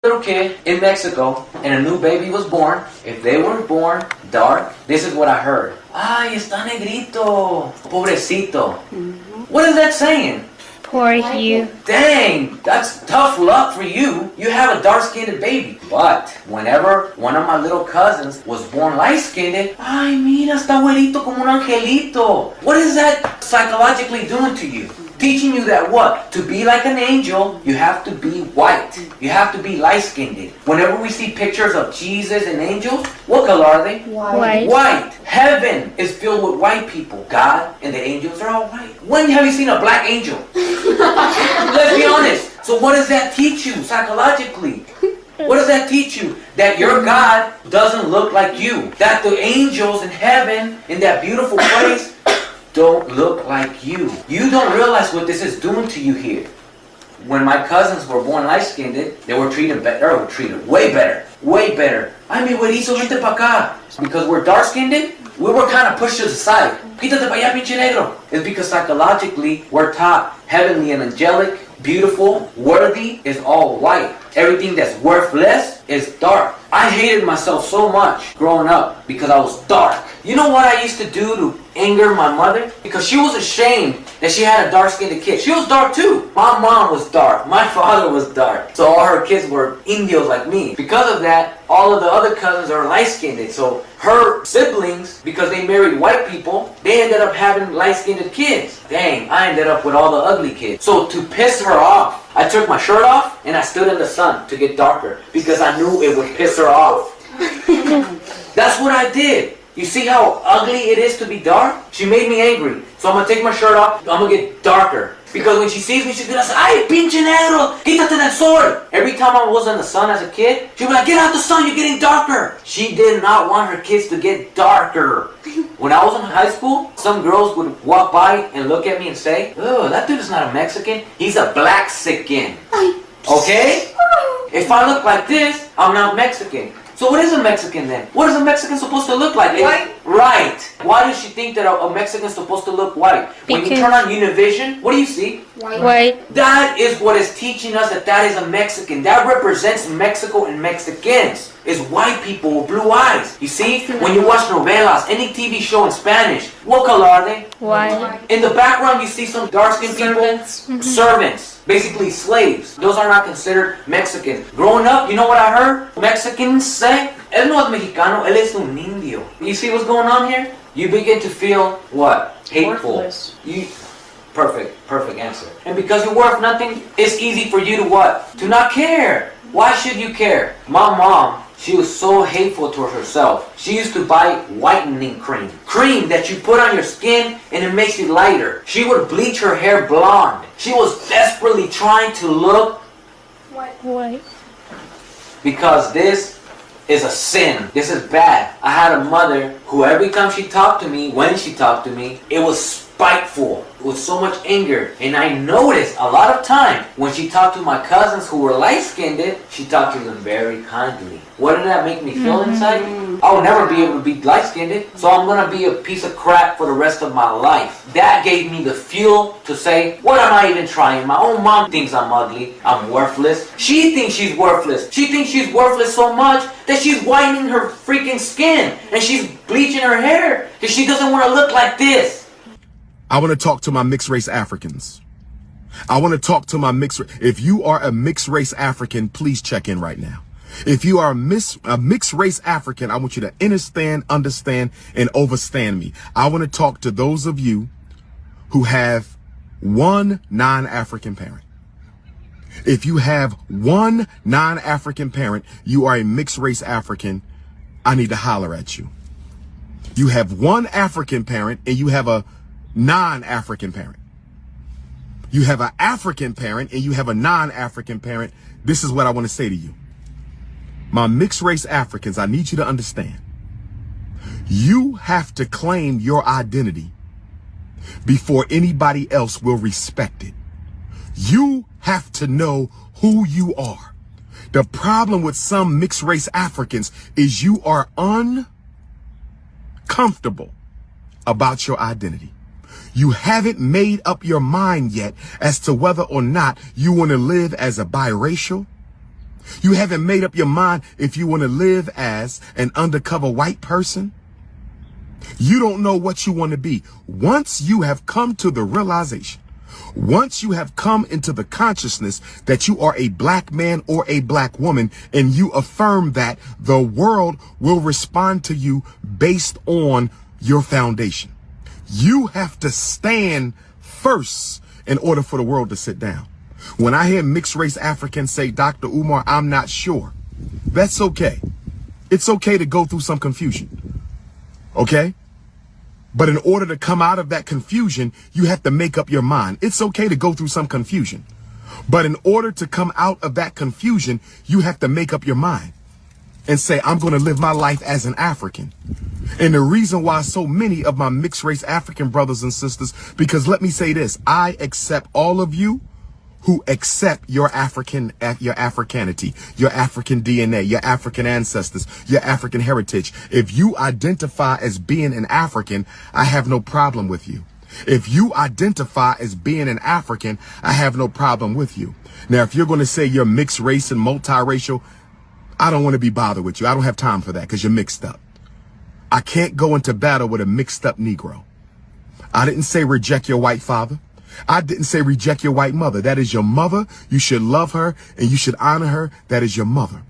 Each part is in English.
little kid in Mexico and a new baby was born, if they were born dark, this is what I heard. Ay, está negrito, pobrecito. What is that saying? Poor you. Dang, that's tough luck for you. You have a dark-skinned baby. But whenever one of my little cousins was born light-skinned, ay, mira, está güerito como un angelito. What is that psychologically doing to you? Teaching you that what? To be like an angel, you have to be white. You have to be light-skinned. Whenever we see pictures of Jesus and angels, what color are they? White. White. Heaven is filled with white people. God and the angels are all white. When have you seen a black angel? Let's be honest. So what does that teach you psychologically? What does that teach you? That your God doesn't look like you. That the angels in heaven, in that beautiful place, don't look like you. You don't realize what this is doing to you here. When my cousins were born light-skinned, they were treated better, or treated way better. Way better. Ay, mi güerito, vente pa acá. Because we're dark-skinned, we were kind of pushed to the side. Quítate pa allá, pinche negro. It's because psychologically, we're taught heavenly and angelic, beautiful, worthy is all white. Everything that's worthless is dark. I hated myself so much growing up because I was dark. You know what I used to do to anger my mother? Because she was ashamed that she had a dark-skinned kid. She was dark too. My mom was dark. My father was dark. So all her kids were Indios like me. Because of that, all of the other cousins are light-skinned. So her siblings, because they married white people, they ended up having light-skinned kids. Dang, I ended up with all the ugly kids. So to piss her off, I took my shirt off and I stood in the sun to get darker because I knew it would piss her off. That's what I did. You see how ugly it is to be dark? She made me angry. So I'm going to take my shirt off. I'm going to get darker. Because when she sees me, she's going to say, ay, pinche negro, quítate del sol. Every time I was in the sun as a kid, she'd be like, get out the sun, you're getting darker. She did not want her kids to get darker. When I was in high school, some girls would walk by and look at me and say, oh, that dude is not a Mexican, he's a black-sicken. Okay? If I look like this, I'm not Mexican. So what is a Mexican then? What is a Mexican supposed to look like? White. Right. Why does she think that a Mexican is supposed to look white? When you turn on Univision, what do you see? White. That is what is teaching us that is a Mexican. That represents Mexico and Mexicans. Is white people with blue eyes. You see? When you watch novelas, any TV show in Spanish, what color are they? White. In the background, you see some dark-skinned people. Servants. Basically slaves. Those are not considered Mexican. Growing up, you know what I heard? Mexicans say, él no es mexicano, él es un indio. You see what's going on here? You begin to feel what? Hateful. Perfect answer. And because you're worth nothing, it's easy for you to what? To not care. Why should you care? My mom, she was so hateful toward herself. She used to buy whitening cream. Cream that you put on your skin and it makes you lighter. She would bleach her hair blonde. She was desperately trying to look White. because this is a sin. This is bad. I had a mother who every time she talked to me, when she talked to me, it was spiteful. With so much anger. And I noticed a lot of time when she talked to my cousins who were light-skinned, she talked to them very kindly. What did that make me feel inside? I will never be able to be light-skinned, so I'm going to be a piece of crap for the rest of my life. That gave me the fuel to say, what am I even trying? My own mom thinks I'm ugly, I'm worthless. She thinks she's worthless. She thinks she's worthless so much that she's whitening her freaking skin and she's bleaching her hair because she doesn't want to look like this. I want to talk to my mixed race Africans. I want to talk to my if you are a mixed race African, please check in right now. If you are a mixed race African, I want you to understand, and overstand me. I want to talk to those of you who have one non-African parent. If you have one non-African parent, you are a mixed race African. I need to holler at you. You have one African parent and you have a non-African parent. You have an African parent and you have a non-African parent. This is what I want to say to you. My mixed race Africans, I need you to understand. You have to claim your identity before anybody else will respect it. You have to know who you are. The problem with some mixed race Africans is you are uncomfortable about your identity. You haven't made up your mind yet as to whether or not you want to live as a biracial, You haven't made up your mind if you want to live as an undercover white person. You don't know what you want to be. Once you have come to the realization, once you have come into the consciousness that you are a black man or a black woman, and you affirm that, the world will respond to you based on your foundation. You have to stand first in order for the world to sit down. When I hear mixed race Africans say, Dr. Umar, I'm not sure, that's okay. It's okay to go through some confusion. Okay? But in order to come out of that confusion, you have to make up your mind. It's okay to go through some confusion. But in order to come out of that confusion, you have to make up your mind and say, I'm going to live my life as an African. And the reason why so many of my mixed race African brothers and sisters, because let me say this, I accept all of you who accept your Africanity, your African DNA, your African ancestors, your African heritage. If you identify as being an African, I have no problem with you. If you identify as being an African, I have no problem with you. Now, if you're going to say you're mixed race and multiracial, I don't want to be bothered with you. I don't have time for that because you're mixed up. I can't go into battle with a mixed up Negro. I didn't say reject your white father. I didn't say reject your white mother. That is your mother. You should love her and you should honor her. That is your mother.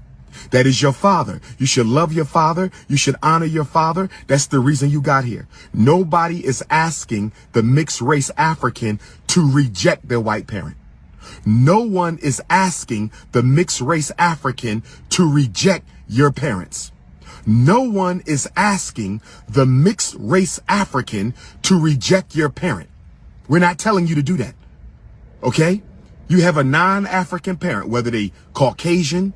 That is your father. You should love your father. You should honor your father. That's the reason you got here. Nobody is asking the mixed race African to reject their white parent. No one is asking the mixed race African to reject your parents. No one is asking the mixed race African to reject your parent. We're not telling you to do that. Okay? You have a non-African parent, whether they Caucasian,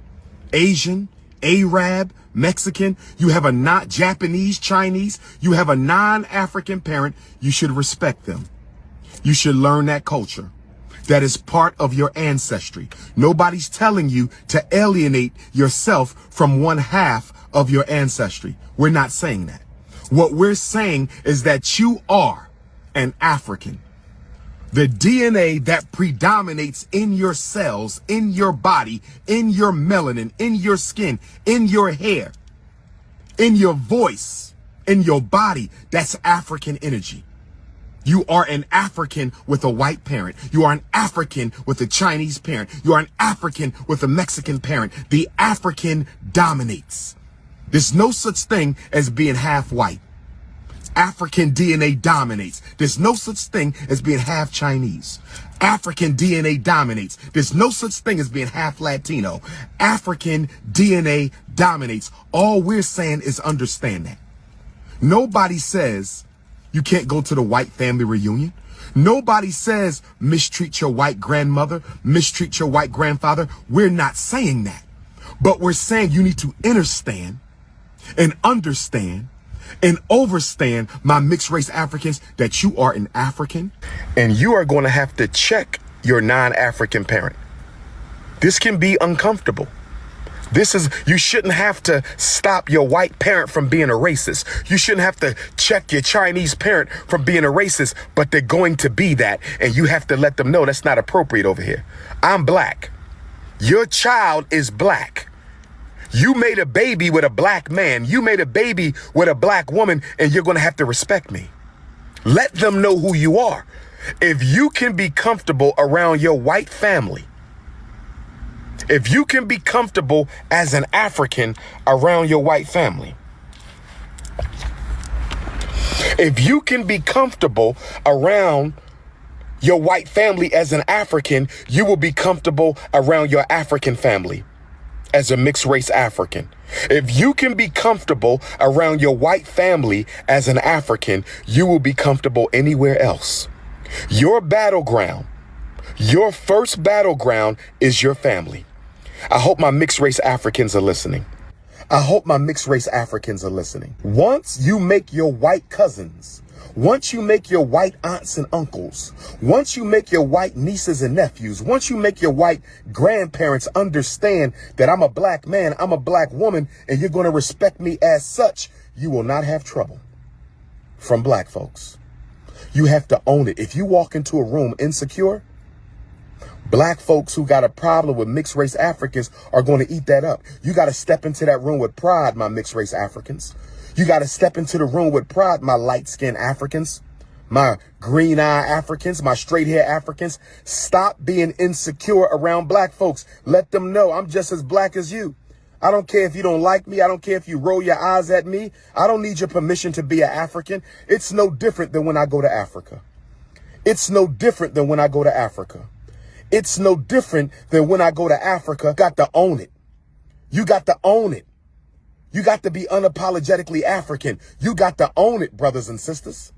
Asian, Arab, Mexican, you have a not Japanese, Chinese, you have a non-African parent, you should respect them. You should learn that culture. That is part of your ancestry. Nobody's telling you to alienate yourself from one half of your ancestry. We're not saying that. What we're saying is that you are an African. The DNA that predominates in your cells, in your body, in your melanin, in your skin, in your hair, in your voice, in your body, that's African energy. You are an African with a white parent. You are an African with a Chinese parent. You are an African with a Mexican parent. The African dominates. There's no such thing as being half white. African DNA dominates. There's no such thing as being half Chinese. African DNA dominates. There's no such thing as being half Latino. African DNA dominates. All we're saying is understand that. Nobody says you can't go to the white family reunion. Nobody says mistreat your white grandmother, mistreat your white grandfather. We're not saying that. But we're saying you need to understand and understand and overstand, my mixed race Africans, that you are an African and you are going to have to check your non-African parent. This can be uncomfortable. You shouldn't have to stop your white parent from being a racist. You shouldn't have to check your Chinese parent from being a racist, but they're going to be that. And you have to let them know that's not appropriate over here. I'm black. Your child is black. You made a baby with a black man. You made a baby with a black woman, and you're going to have to respect me. Let them know who you are. If you can be comfortable around your white family, if you can be comfortable as an African around your white family, if you can be comfortable around your white family as an African, you will be comfortable around your African family as a mixed race African. If you can be comfortable around your white family as an African, you will be comfortable anywhere else. Your battleground, your first battleground is your family. I hope my mixed race Africans are listening. I hope my mixed race Africans are listening. Once you make your white cousins, once you make your white aunts and uncles, once you make your white nieces and nephews, once you make your white grandparents understand that I'm a black man, I'm a black woman, and you're going to respect me as such, you will not have trouble from black folks. You have to own it. If you walk into a room insecure, Black folks who got a problem with mixed race Africans are going to eat that up. You got to step into that room with pride, my mixed race Africans. You got to step into the room with pride, my light skinned Africans, my green eye Africans, my straight hair Africans. Stop being insecure around black folks. Let them know I'm just as black as you. I don't care if you don't like me. I don't care if you roll your eyes at me. I don't need your permission to be an African. It's no different than when I go to Africa. It's no different than when I go to Africa. It's no different than when I go to Africa. Got to own it. You got to own it. You got to be unapologetically African. You got to own it, brothers and sisters.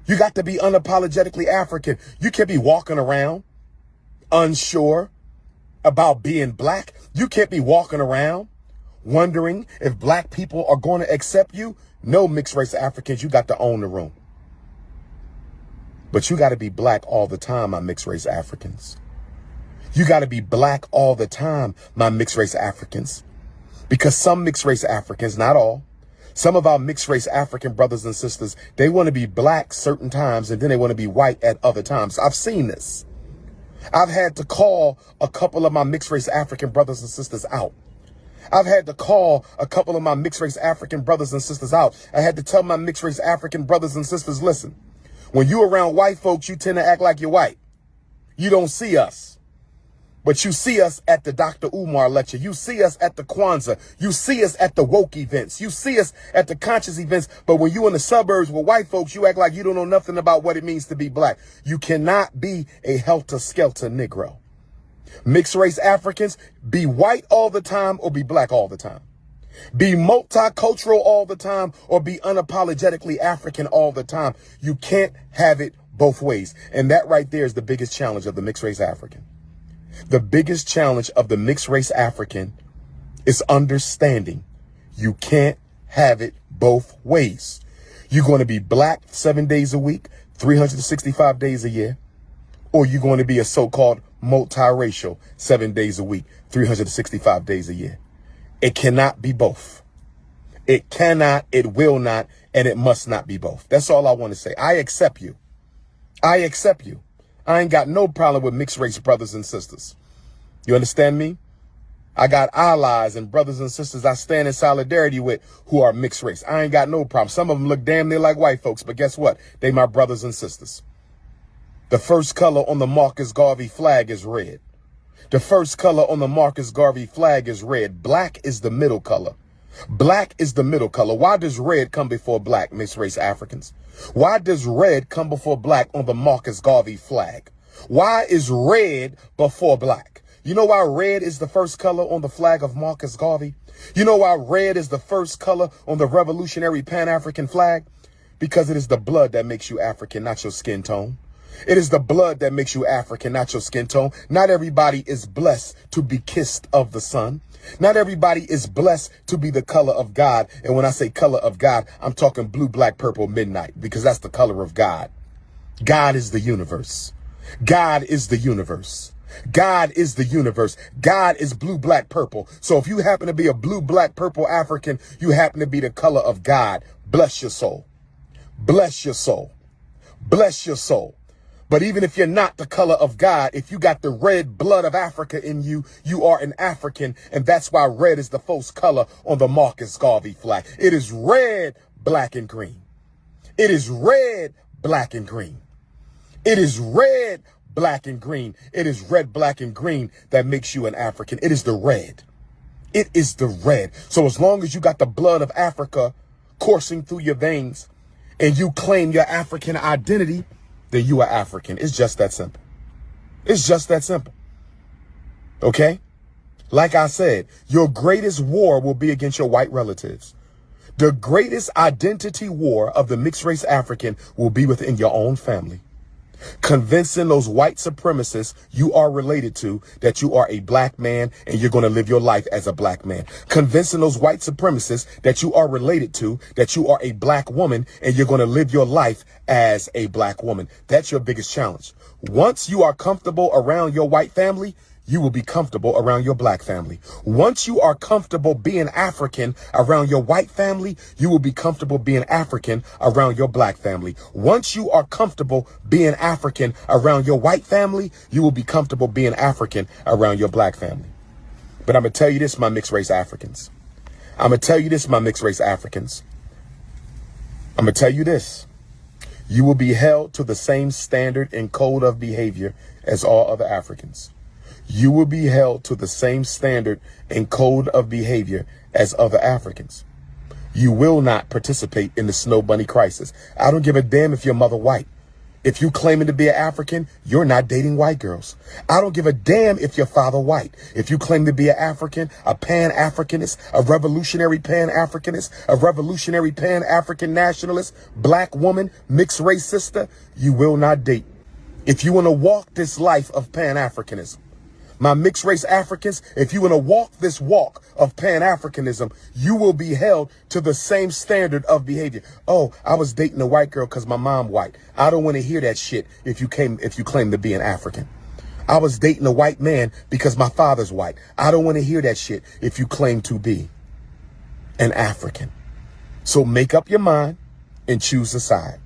You got to be unapologetically African. You can't be walking around unsure about being black. You can't be walking around wondering if black people are going to accept you. No, mixed race Africans, you got to own the room. But you got to be black all the time, my mixed race Africans. You got to be black all the time, my mixed race Africans. Because some mixed race Africans, not all, some of our mixed race African brothers and sisters, they want to be black certain times and then they want to be white at other times. I've seen this. I've had to call a couple of my mixed race African brothers and sisters out. I've had to call a couple of my mixed race African brothers and sisters out. I had to tell my mixed race African brothers and sisters, listen, when you around white folks, you tend to act like you're white. You don't see us. But you see us at the Dr. Umar lecture. You see us at the Kwanzaa. You see us at the woke events. You see us at the conscious events. But when you in the suburbs with white folks, you act like you don't know nothing about what it means to be black. You cannot be a helter-skelter Negro. Mixed race Africans, be white all the time or be black all the time. Be multicultural all the time or be unapologetically African all the time. You can't have it both ways. And that right there is the biggest challenge of the mixed race African. The biggest challenge of the mixed race African is understanding you can't have it both ways. You're going to be black 7 days a week, 365 days a year, or you're going to be a so-called multiracial 7 days a week, 365 days a year. It cannot be both. It cannot, it will not, and it must not be both. That's all I want to say. I accept you. I accept you. I ain't got no problem with mixed race brothers and sisters. You understand me? I got allies and brothers and sisters I stand in solidarity with who are mixed race. I ain't got no problem. Some of them look damn near like white folks, but guess what? They my brothers and sisters. The first color on the Marcus Garvey flag is red. The first color on the Marcus Garvey flag is red. Black is the middle color. Black is the middle color. Why does red come before black, mixed race Africans? Why does red come before black on the Marcus Garvey flag? Why is red before black? You know why red is the first color on the flag of Marcus Garvey? You know why red is the first color on the revolutionary Pan-African flag? Because it is the blood that makes you African, not your skin tone. It is the blood that makes you African, not your skin tone. Not everybody is blessed to be kissed of the sun. Not everybody is blessed to be the color of God. And when I say color of God, I'm talking blue, black, purple, midnight, because that's the color of God. God is the universe. God is the universe. God is the universe. God is blue, black, purple. So if you happen to be a blue, black, purple African, you happen to be the color of God. Bless your soul. Bless your soul. Bless your soul. But even if you're not the color of God, if you got the red blood of Africa in you, you are an African. And that's why red is the first color on the Marcus Garvey flag. It is red, black, and green. It is red, black, and green. It is red, black, and green. It is red, black, and green that makes you an African. It is the red. It is the red. So as long as you got the blood of Africa coursing through your veins and you claim your African identity, then you are African. It's just that simple. It's just that simple. Okay? Like I said, your greatest war will be against your white relatives. The greatest identity war of the mixed race African will be within your own family. Convincing those white supremacists you are related to that you are a black man and you're going to live your life as a black man. Convincing those white supremacists that you are related to that you are a black woman and you're going to live your life as a black woman. That's your biggest challenge. Once you are comfortable around your white family, you will be comfortable around your black family. Once you are comfortable being African around your white family, you will be comfortable being African around your black family. Once you are comfortable being African around your white family, you will be comfortable being African around your black family. But I'm going to tell you this, my mixed race Africans. I'm going to tell you this, my mixed race Africans. I'm going to tell you this. You will be held to the same standard and code of behavior as all other Africans. You will be held to the same standard and code of behavior as other Africans. You will not participate in the snow bunny crisis. I don't give a damn if your mother white. If you claiming to be an African, you're not dating white girls. I don't give a damn if your father white. If you claim to be an African, a Pan-Africanist, a revolutionary Pan-Africanist, a revolutionary Pan-African nationalist, black woman, mixed race sister, you will not date. If you want to walk this life of Pan-Africanism, my mixed race Africans, if you want to walk this walk of Pan-Africanism, you will be held to the same standard of behavior. Oh, I was dating a white girl because my mom white. I don't want to hear that shit if you claim to be an African. I was dating a white man because my father's white. I don't want to hear that shit if you claim to be an African. So make up your mind and choose a side.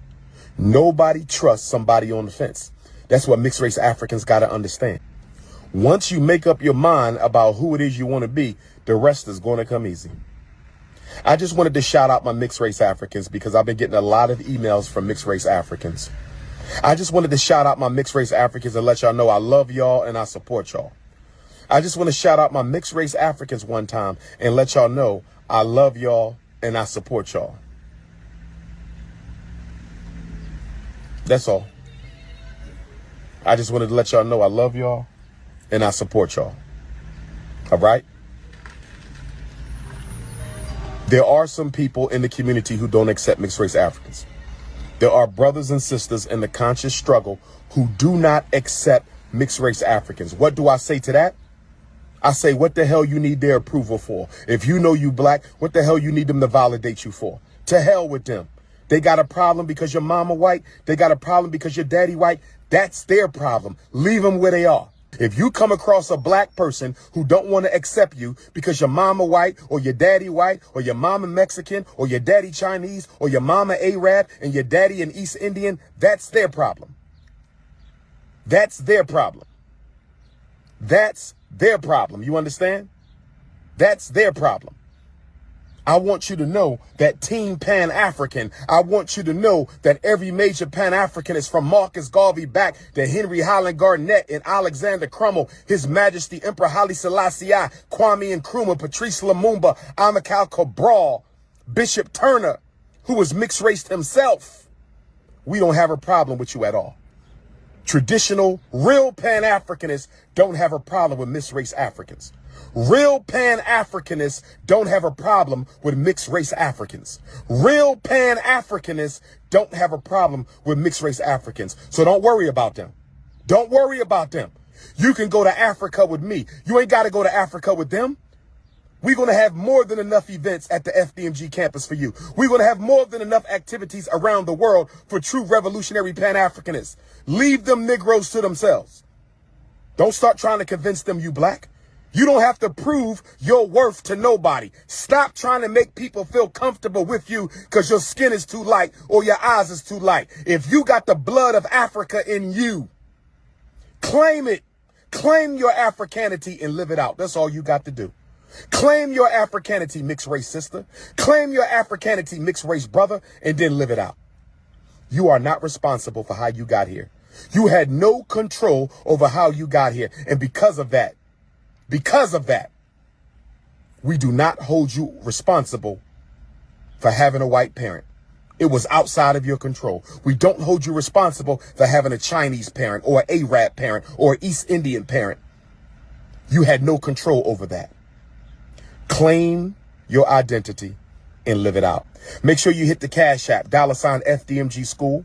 Nobody trusts somebody on the fence. That's what mixed race Africans got to understand. Once you make up your mind about who it is you want to be, the rest is going to come easy. I just wanted to shout out my mixed race Africans because I've been getting a lot of emails from mixed race Africans. I just wanted to shout out my mixed race Africans and let y'all know I love y'all and I support y'all. I just want to shout out my mixed race Africans one time and let y'all know I love y'all and I support y'all. That's all. I just wanted to let y'all know I love y'all and I support y'all. All right? There are some people in the community who don't accept mixed race Africans. There are brothers and sisters in the conscious struggle who do not accept mixed race Africans. What do I say to that? I say, what the hell you need their approval for? If you know you black, what the hell you need them to validate you for? To hell with them. They got a problem because your mama white. They got a problem because your daddy white. That's their problem. Leave them where they are. If you come across a black person who don't want to accept you because your mama white or your daddy white or your mama Mexican or your daddy Chinese or your mama Arab and your daddy an East Indian, that's their problem. That's their problem. That's their problem. You understand? That's their problem. I want you to know that Team Pan-African, I want you to know that every major Pan-Africanist from Marcus Garvey back to Henry Highland Garnett and Alexander Crummell, His Majesty Emperor Haile Selassie, Kwame Nkrumah, Patrice Lumumba, Amilcar Cabral, Bishop Turner, who was mixed race himself. We don't have a problem with you at all. Traditional, real Pan-Africanists don't have a problem with mixed race Africans. Real Pan-Africanists don't have a problem with mixed race Africans. Real Pan-Africanists don't have a problem with mixed race Africans. So don't worry about them. Don't worry about them. You can go to Africa with me. You ain't got to go to Africa with them. We're going to have more than enough events at the FDMG campus for you. We're going to have more than enough activities around the world for true revolutionary Pan-Africanists. Leave them Negroes to themselves. Don't start trying to convince them you black. You don't have to prove your worth to nobody. Stop trying to make people feel comfortable with you because your skin is too light or your eyes is too light. If you got the blood of Africa in you, claim it. Claim your Africanity and live it out. That's all you got to do. Claim your Africanity, mixed race sister. Claim your Africanity, mixed race brother, and then live it out. You are not responsible for how you got here. You had no control over how you got here. And because of that, we do not hold you responsible for having a white parent. It was outside of your control. We don't hold you responsible for having a Chinese parent or an Arab parent or an East Indian parent. You had no control over that. Claim your identity and live it out. Make sure you hit the Cash App, $FDMG School.